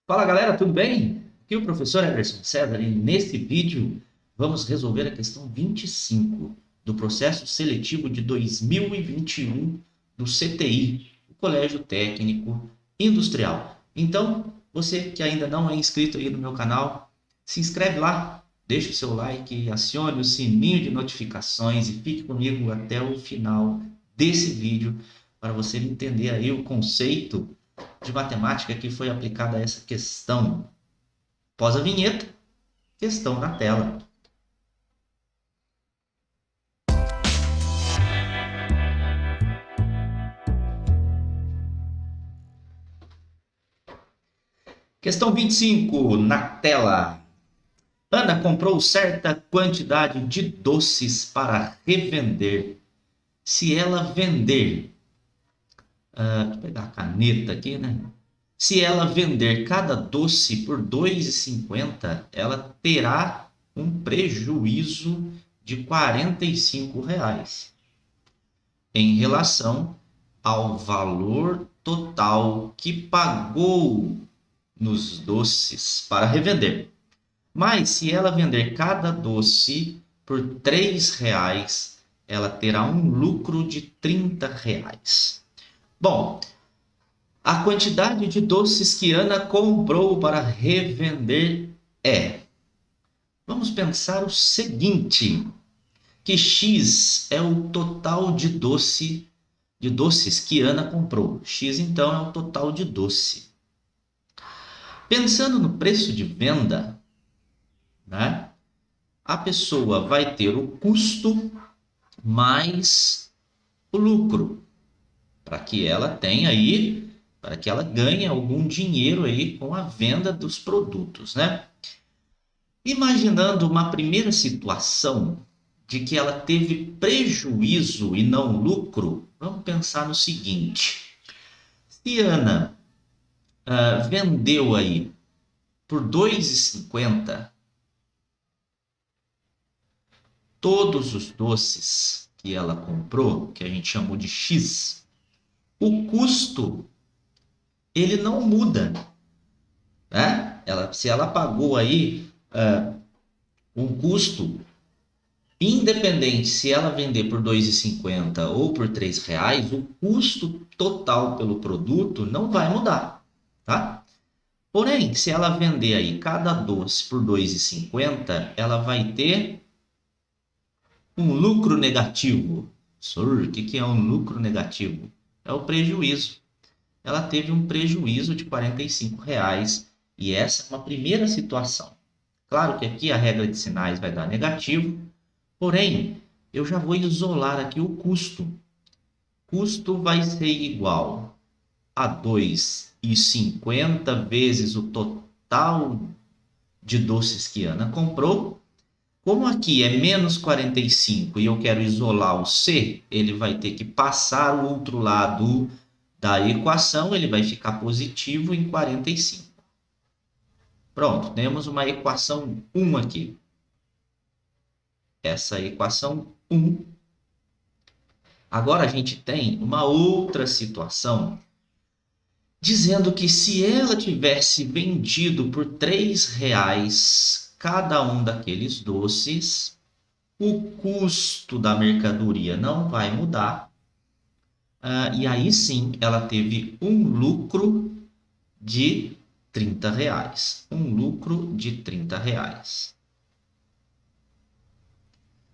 Fala galera, tudo bem? Aqui é o professor Emerson César e nesse vídeo vamos resolver a questão 25 do processo seletivo de 2021 do CTI, o Colégio Técnico Industrial. Então, você que ainda não é inscrito aí no meu canal, se inscreve lá, deixa o seu like, acione o sininho de notificações e fique comigo até o final desse vídeo para você entender aí o conceito de matemática que foi aplicada a essa questão. Após a vinheta, questão na tela. Questão 25 na tela. Ana comprou certa quantidade de doces para revender. Se ela vender, vou pegar a caneta aqui, né? Se ela vender cada doce por R$ 2,50, ela terá um prejuízo de R$ 45 em relação ao valor total que pagou nos doces para revender. Mas se ela vender cada doce por R$ 3, ela terá um lucro de R$ 30. Bom, a quantidade de doces que Ana comprou para revender é... Vamos pensar o seguinte, que X é o total de doces que Ana comprou. X, então, é o total de doce. Pensando no preço de venda, né, a pessoa vai ter o custo mais o lucro, para que ela tenha aí, para que ela ganhe algum dinheiro aí com a venda dos produtos, né? Imaginando uma primeira situação de que ela teve prejuízo e não lucro, vamos pensar no seguinte: se Ana vendeu aí por R$ 2,50 todos os doces que ela comprou, que a gente chamou de X, o custo ele não muda, né? Se ela pagou aí um custo, independente se ela vender por R$ 2,50 ou por R$ 3, o custo total pelo produto não vai mudar, tá? Porém, se ela vender aí cada doce por R$ 2,50, ela vai ter um lucro negativo. O que é um lucro negativo? É o prejuízo. Ela teve um prejuízo de R$ 45 e essa é uma primeira situação. Claro que aqui a regra de sinais vai dar negativo, porém, eu já vou isolar aqui o custo. Custo vai ser igual a 2,50 vezes o total de doces que Ana comprou. Como aqui é menos 45 e eu quero isolar o C, ele vai ter que passar o outro lado da equação, ele vai ficar positivo em 45. Pronto, temos uma equação 1 aqui. Essa equação 1. Agora a gente tem uma outra situação dizendo que se ela tivesse vendido por R$ 3 cada um daqueles doces, o custo da mercadoria não vai mudar. E aí sim ela teve um lucro de R$ 30. Um lucro de R$ 30.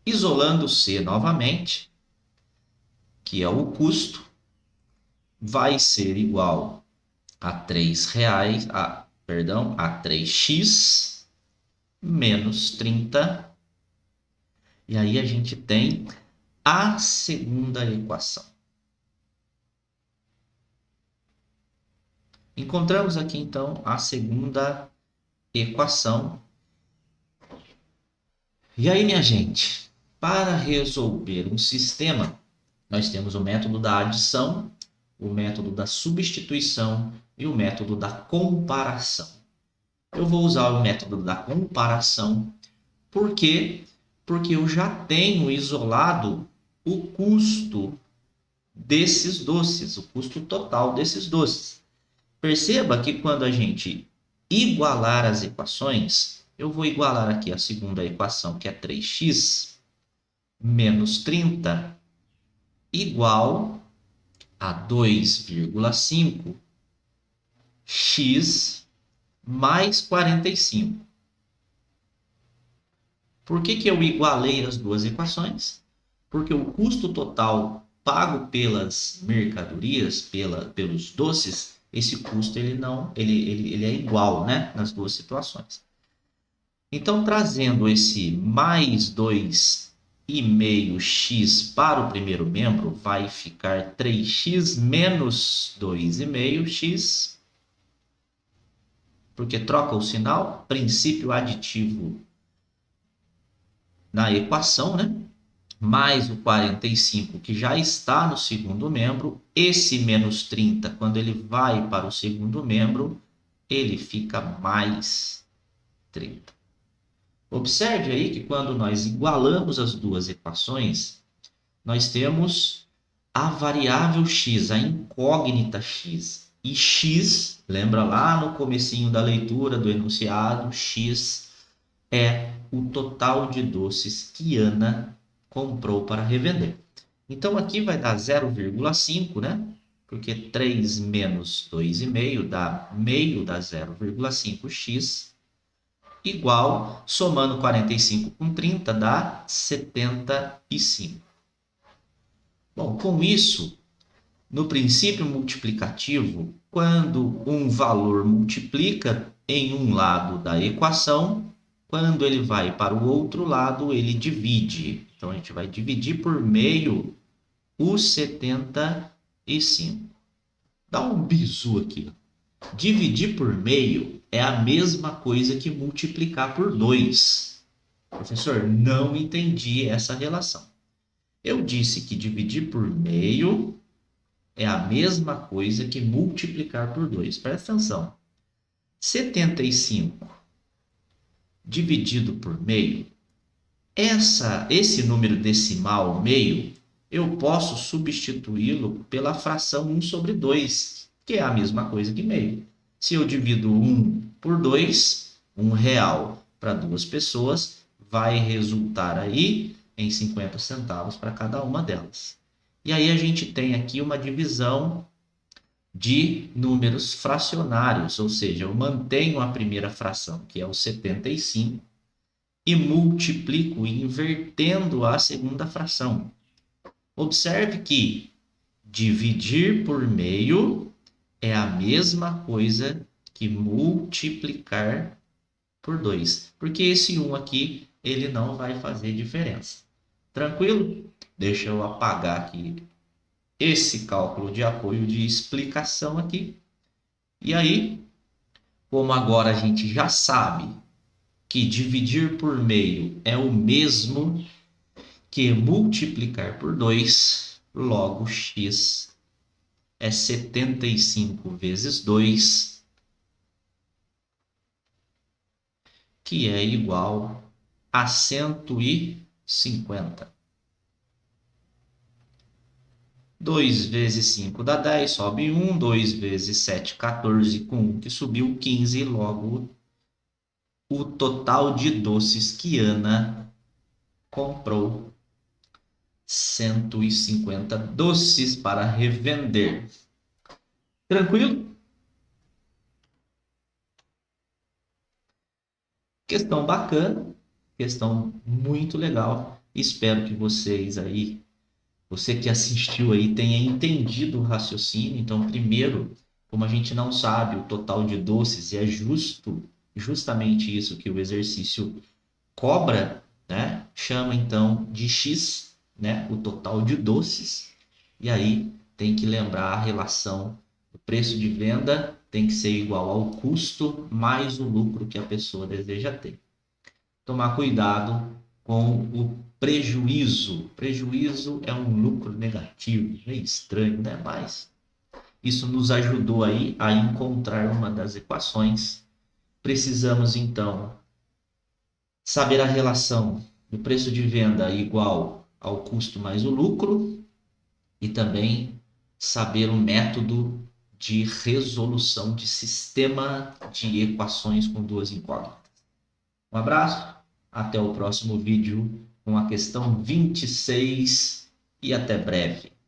Isolando C novamente, que é o custo, vai ser igual a R$ 3, a 3x menos 30. E aí a gente tem a segunda equação. Encontramos aqui então a segunda equação. E aí, minha gente, para resolver um sistema, nós temos o método da adição, o método da substituição e o método da comparação. Eu vou usar o método da comparação, por quê? Porque eu já tenho isolado o custo desses doces, o custo total desses doces. Perceba que quando a gente igualar as equações, eu vou igualar aqui a segunda equação, que é 3x menos 30 igual a 2,5 x mais 45. Por que eu igualei as duas equações? Porque o custo total pago pelas mercadorias, pelos doces, esse custo ele é igual, né, nas duas situações. Então, trazendo esse mais 2,5x para o primeiro membro, vai ficar 3x menos 2,5x, porque troca o sinal, princípio aditivo na equação, né? Mais o 45 que já está no segundo membro, esse menos 30, quando ele vai para o segundo membro, ele fica mais 30. Observe aí que quando nós igualamos as duas equações, nós temos a variável x, a incógnita x. E x, lembra lá no comecinho da leitura do enunciado, x é o total de doces que Ana comprou para revender. Então aqui vai dar 0,5, né? Porque 3 menos 2,5 dá meio da 0,5x, igual, somando 45 com 30, dá 75. Bom, com isso, no princípio multiplicativo, quando um valor multiplica em um lado da equação, quando ele vai para o outro lado, ele divide. Então, a gente vai dividir por meio os 75. Dá um bizu aqui. Dividir por meio é a mesma coisa que multiplicar por 2. Professor, não entendi essa relação. Eu disse que dividir por meio é a mesma coisa que multiplicar por 2. Presta atenção. 75 dividido por meio, esse número decimal, meio, eu posso substituí-lo pela fração 1 sobre 2, que é a mesma coisa que meio. Se eu divido 1 por 2, R$1 para duas pessoas, vai resultar aí em 50 centavos para cada uma delas. E aí a gente tem aqui uma divisão de números fracionários, ou seja, eu mantenho a primeira fração, que é o 75, e multiplico invertendo a segunda fração. Observe que dividir por meio é a mesma coisa que multiplicar por 2, porque esse 1 aqui ele não vai fazer diferença. Tranquilo? Deixa eu apagar aqui esse cálculo de apoio de explicação aqui. E aí, como agora a gente já sabe que dividir por meio é o mesmo que multiplicar por 2, logo x é 75 vezes 2, que é igual a 150. 2 vezes 5 dá 10, sobe 1. 2 vezes 7, 14, com 1 que subiu, 15. Logo, o total de doces que Ana comprou, 150 doces para revender. Tranquilo? Questão bacana, questão muito legal. Espero que vocês aí, você que assistiu aí, tenha entendido o raciocínio. Então, primeiro, como a gente não sabe o total de doces, e é justamente isso que o exercício cobra, né? Chama então de X, né? O total de doces. E aí tem que lembrar a relação do preço de venda tem que ser igual ao custo mais o lucro que a pessoa deseja ter. Tomar cuidado com o prejuízo. Prejuízo é um lucro negativo, meio estranho, né? Mas isso nos ajudou aí a encontrar uma das equações. Precisamos então saber a relação do preço de venda igual ao custo mais o lucro e também saber o método de resolução de sistema de equações com duas incógnitas. Um abraço, até o próximo vídeo com a questão 26 e até breve.